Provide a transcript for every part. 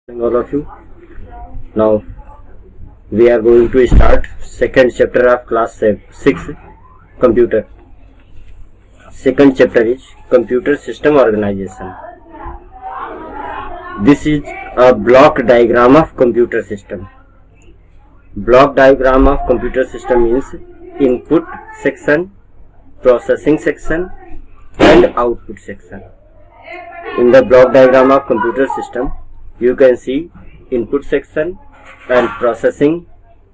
All of you. Now we are going to start second chapter of class 6 computer. Second chapter is computer system organization. This is a block diagram of computer system. Block diagram of computer system means input section, processing section and output section. In the block diagram of computer system, you can see input section and processing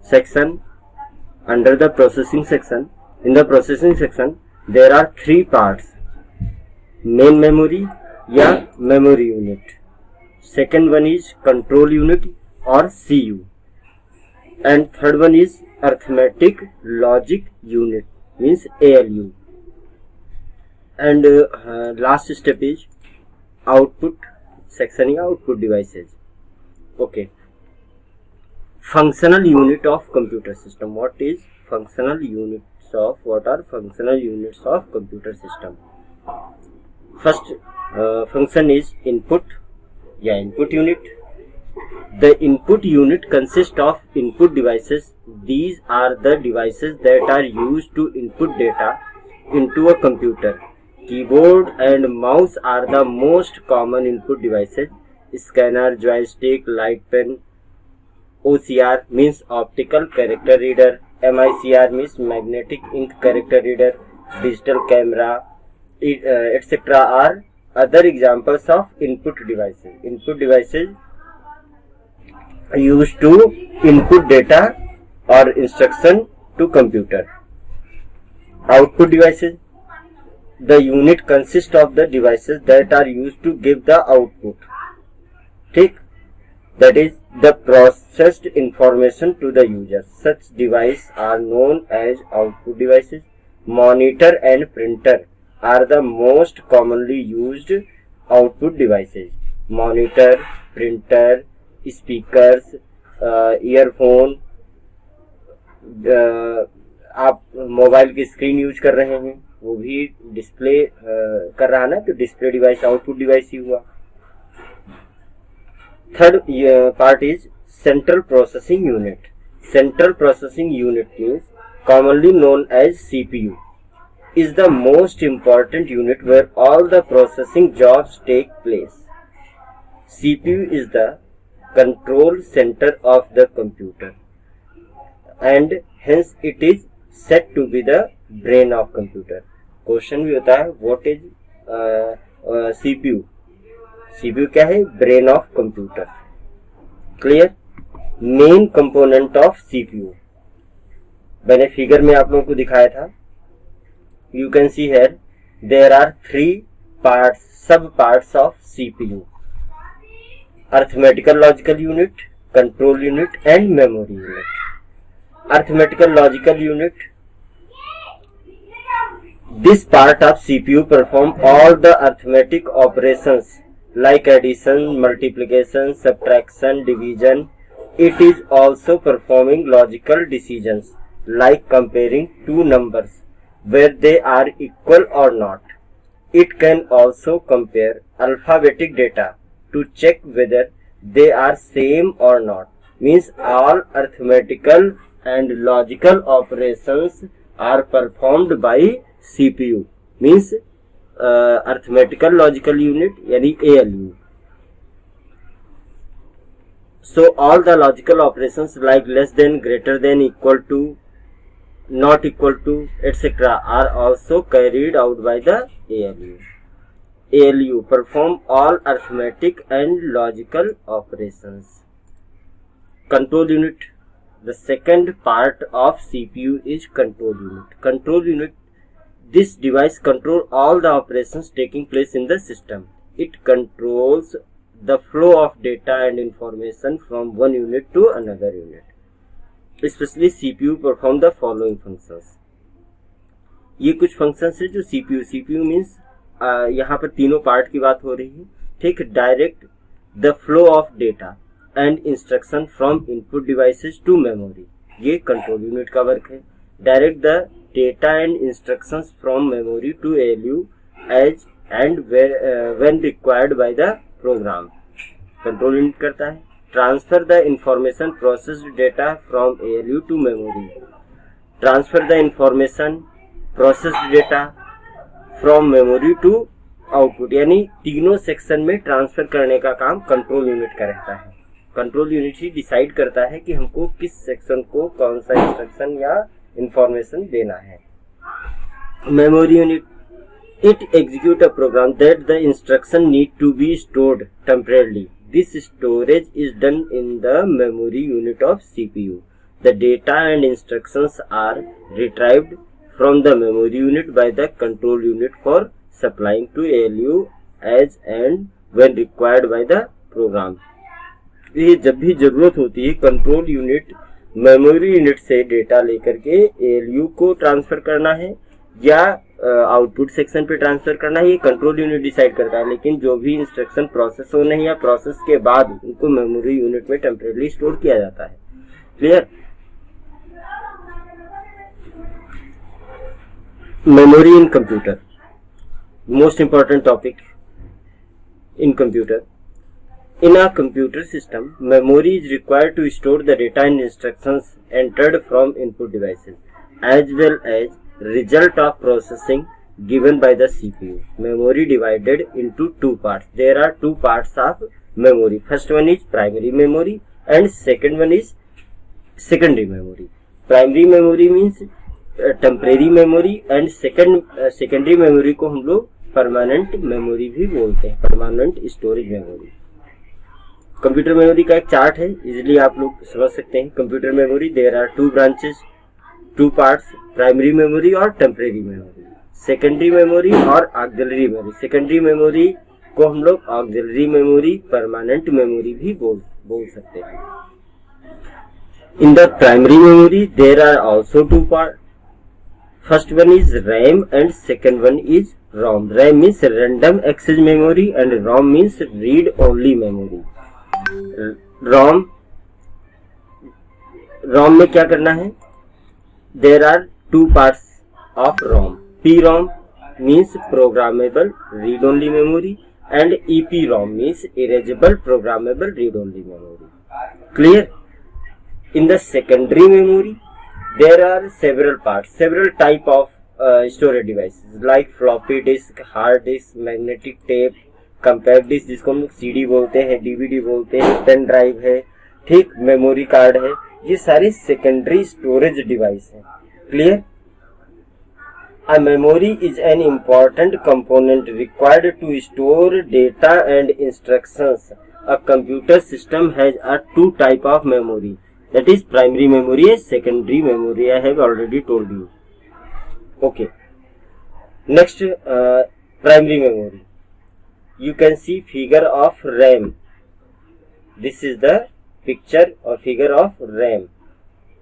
section. Under the processing section, in the processing section there are three parts: main memory या memory unit, second one is control unit or CU, and third one is arithmetic logic unit means ALU, and last step is output section या output devices. Okay. Functional unit of computer system. What are functional units of computer system? First function is input unit. The input unit consists of input devices. These are the devices that are used to input data into a computer. Keyboard and mouse are the most common input devices. Scanner, joystick, light pen. OCR means optical character reader. MICR means magnetic ink character reader. Digital camera, etc. are other examples of input devices. Input devices are used to input data or instruction to computer. Output devices. The unit consists of the devices that are used to give the output. That is the processed information to the user. Such devices are known as output devices. Monitor and printer are the most commonly used output devices. Monitor, printer, speakers, earphone. आप mobile की screen use कर रहे हैं, वो भी display कर रहा है ना, तो डिस्प्ले डिवाइस आउटपुट डिवाइस ही हुआ. Third part is central processing unit. Central processing unit means commonly known as CPU is the most important unit where all the processing jobs take place. CPU is the control center of the computer and hence it is said to be the brain of computer. Question भी होता है what is CPU. CPU क्या है? Brain of computer. Clear. Main component of CPU मैंने figure में आप लोगों को दिखाया था. You can see here there are three parts, sub parts of CPU: arithmetical logical unit, control unit and memory unit. Arithmetical logical unit. This part of CPU perform all the arithmetic operations like addition, multiplication, subtraction, division. It is also performing logical decisions like comparing two numbers where they are equal or not. It can also compare alphabetic data to check whether they are same or not. Means all arithmetical and logical operations are performed by CPU. Means arithmetical logical unit yani ALU. So all the logical operations like less than, greater than, equal to, not equal to, etc. are also carried out by the ALU. ALU perform all arithmetic and logical operations. Control unit. The second part of CPU is control unit. Control unit, this device controls all the operations taking place in the system. It controls the flow of data and information from one unit to another unit. Especially CPU perform the following functions. ये कुछ functions है जो CPU means यहाँ पर तीनों part की बात हो रही है. ठीक. Direct the flow of data and instruction from input devices to memory. ये कंट्रोल यूनिट का वर्क है. Direct the data and instructions from memory to ALU as and when required by the program. Control unit करता है। Transfer the information processed data from ALU to memory, transfer the information processed data from memory to output, यानी तीनों section में transfer करने का काम control unit का रहता है। कंट्रोल यूनिट ही डिसाइड करता है कि हमको किस सेक्शन को कौन सा इंस्ट्रक्शन या इंफॉर्मेशन देना है। Memory unit, it execute a program that the instruction need to be stored temporarily. This storage is done in the memory unit of CPU. The data and instructions are retrieved from the memory unit by the control unit for supplying to ALU as and when required by the program. ये जब भी जरूरत होती है control unit memory unit से data लेकर के ALU को ट्रांसफर करना है या आउटपुट सेक्शन पे ट्रांसफर करना है, ये कंट्रोल यूनिट डिसाइड करता है। लेकिन जो भी इंस्ट्रक्शन प्रोसेस होने हैं या प्रोसेस के बाद उनको मेमोरी यूनिट में टेम्परेरी स्टोर किया जाता है। Clear? Memory in computer, most important topic in computer. In a computer system, memory is required to store the data and instructions entered from input devices, as well as result of processing given by the CPU. Memory divided into two parts. There are two parts of memory. First one is primary memory and second one is secondary memory. Primary memory means temporary memory and secondary memory को हम लोग permanent memory भी बोलते हैं, permanent storage memory. Computer memory का एक chart है, easily आप लोग समझ सकते हैं। Computer memory there are two branches, two parts, primary memory और टेम्परेरी मेमोरी, सेकेंडरी मेमोरी और ऑक्सिलरी मेमोरी। सेकेंडरी मेमोरी को हम लोग ऑक्सिलरी मेमोरी, परमानेंट मेमोरी भी बोल सकते हैं। In the primary memory there are also two part, first one is RAM and second one is ROM. RAM means random access memory and ROM means read only memory. ROM में क्या करना है? There are two parts of ROM. PROM means programmable read only memory and EPROM means erasable programmable read only memory. Clear? In the secondary memory there are several parts, several type of storage devices like floppy disk, hard disk, magnetic tape, compact disk जिसको हम लोग CD बोलते हैं, DVD बोलते हैं, pen drive है, ठीक, memory card है, ये सारे सेकेंडरी स्टोरेज डिवाइस हैं। Clear? A memory is an important component required to store data and instructions. A computer system has a two type of memory, that is primary memory and secondary memory. I have already told you. Okay, next primary memory. You can see figure of RAM. This is the picture or figure of RAM.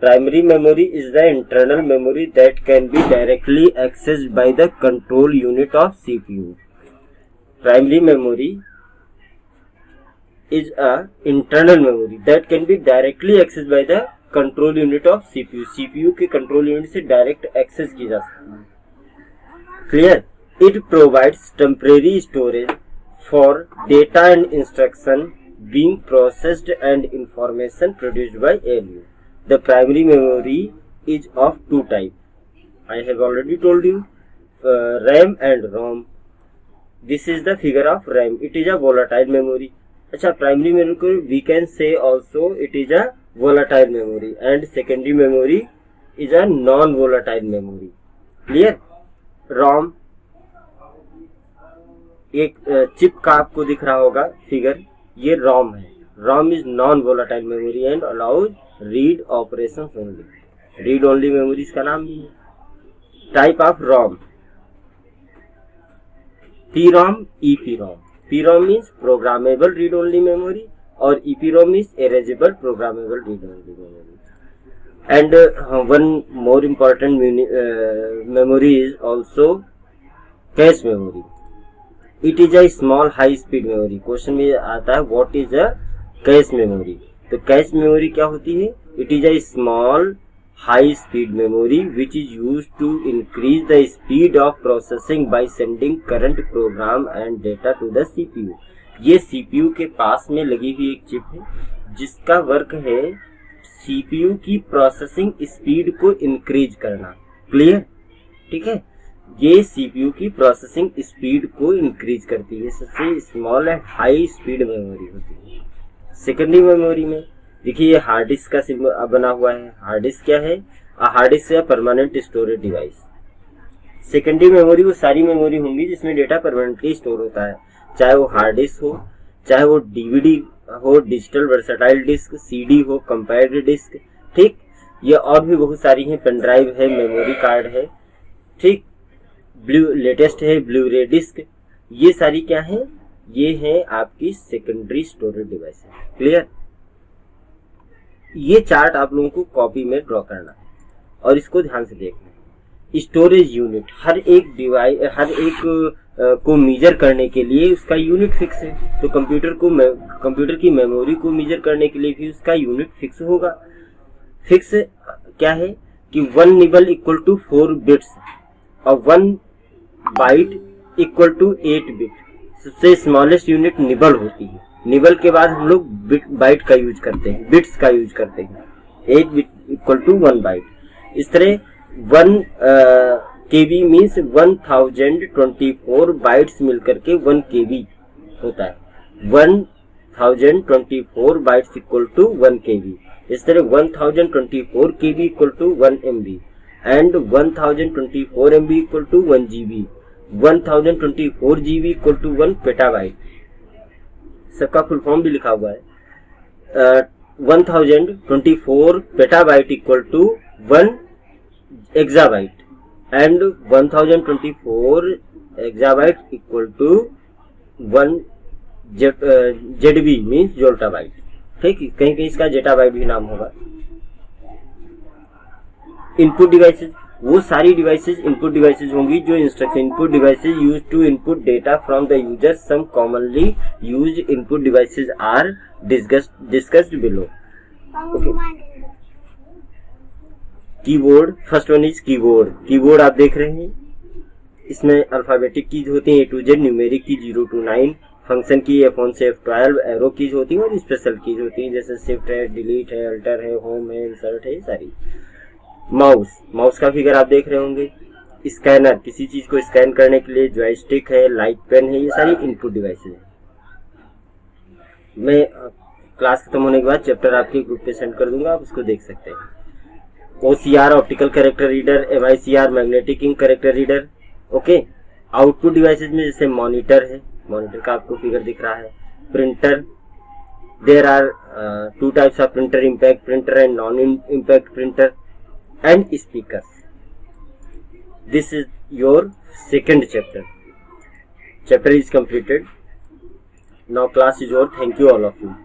Primary memory is the internal memory that can be directly accessed by the control unit of CPU. Primary memory is a internal memory that can be directly accessed by the control unit of CPU. CPU के control unit से direct access की जा सकती है. Clear? It provides temporary storage for data and instruction being processed and information produced by ALU. The primary memory is of two types. I have already told you, RAM and ROM. This is the figure of RAM. It is a volatile memory. अच्छा, primary memory we can say also it is a volatile memory and secondary memory is a non-volatile memory. Clear? ROM एक chip का आपको दिख रहा होगा figure, ये ROM है. ROM is non volatile memory and allows read operations only. Read only memory इसका नाम भी है. Type of ROM: PROM, EPROM. PROM means programmable read only memory और EPROM means erasable programmable read only memory. And one more important memory is also cache memory. It is a small high speed memory. Question में आता है what is a cache memory. तो cache memory क्या होती है? It is a small high speed memory which is used to increase the speed of processing by sending current program and data to the CPU. ये CPU के पास में लगी हुई एक चिप है जिसका वर्क है सीपीयू की प्रोसेसिंग स्पीड को इंक्रीज करना। क्लियर? ठीक है, ये सीपीयू की प्रोसेसिंग स्पीड को इंक्रीज करती है। सबसे small and high speed memory होती है। सेकेंडरी मेमोरी में देखिए ये हार्ड डिस्क का सिंबल बना हुआ है। हार्ड डिस्क क्या है? हार्ड डिस्क या permanent storage device. Secondary memory वो सारी मेमोरी होंगी जिसमें डेटा परमानेंटली स्टोर होता है, चाहे वो हार्ड डिस्क हो, चाहे वो डीवीडी हो, डिजिटल वर्सेटाइल डिस्क, सीडी हो, कंपैक्ट डिस्क। ठीक, ये और भी बहुत सारी हैं, पेन ड्राइव है, मेमोरी कार्ड है। ठीक, लेटेस्ट है ब्लू रे डिस्क। ये सारी क्या है? ये है आपकी सेकेंडरी स्टोरेज डिवाइस। क्लियर? ये चार्ट आप लोगों को कॉपी में ड्रॉ करना है और इसको ध्यान से देखना है। स्टोरेज यूनिट, हर एक डिवाइस, हर एक को मेजर करने के लिए उसका यूनिट फिक्स है। तो कंप्यूटर की मेमोरी को मेजर करने के लिए भी उसका यूनिट फिक्स होगा। फिक्स क्या है कि 1 निबल इक्वल टू 4 बिट्स और 1 बाइट इक्वल टू 8 बिट। सबसे स्मॉलेस्ट यूनिट निबल होती है। निबल के बाद हम लोग बाइट का यूज करते हैं, बिट्स का यूज करते हैं। 8 बिट इक्वल टू 1 बाइट। इस तरह 1 KB मीन्स 1024 बाइट्स मिलकर के 1 KB होता है। 1024 बाइट्स इक्वल टू 1 KB। इस तरह 1024 KB equal to 1 MB and 1024 MB equal to 1 GB, 1024 GB equal to 1 petabyte. सबका फुल फॉर्म भी लिखा हुआ है। 1024 petabyte equal to 1 exabyte and 1024 exabyte equal to 1 ZB means zettabyte. ठीक, कहीं कहीं इसका जेटाबाइट भी नाम होगा। इनपुट डिवाइसेस, वो सारी डिवाइसेस इनपुट डिवाइसेस होंगी जो instruction input devices use to input data from the user. Some commonly used input devices are discussed below. Okay, keyboard, first one is keyboard. Keyboard आप देख रहे हैं, इसमें अल्फाबेटिक कीज होती है A to Z, न्यूमेरिक की 0 to 9, function की F1 से F12, एरो कीज होती है और स्पेशल कीज होती है जैसे शिफ्ट है, डिलीट है, अल्टर है, होम है, इंसर्ट है, सारी। माउस का फिगर आप देख रहे होंगे। स्कैनर, किसी चीज को स्कैन करने के लिए जॉयस्टिक है, लाइट पेन है, ये सारी इनपुट डिवाइसेस हैं। मैं क्लास खत्म होने के बाद चैप्टर आपके ग्रुप पे सेंड कर दूंगा, आप उसको देख सकते हैं। OCR optical character reader, MICR magnetic ink character reader. Okay, output devices में जैसे मॉनिटर है, मॉनिटर का आपको फिगर दिख रहा है। Printer, there are 2 types of printer, impact printer and non impact printer. And speakers. This is your second chapter. Chapter is completed. Now class is over. Thank you all of you.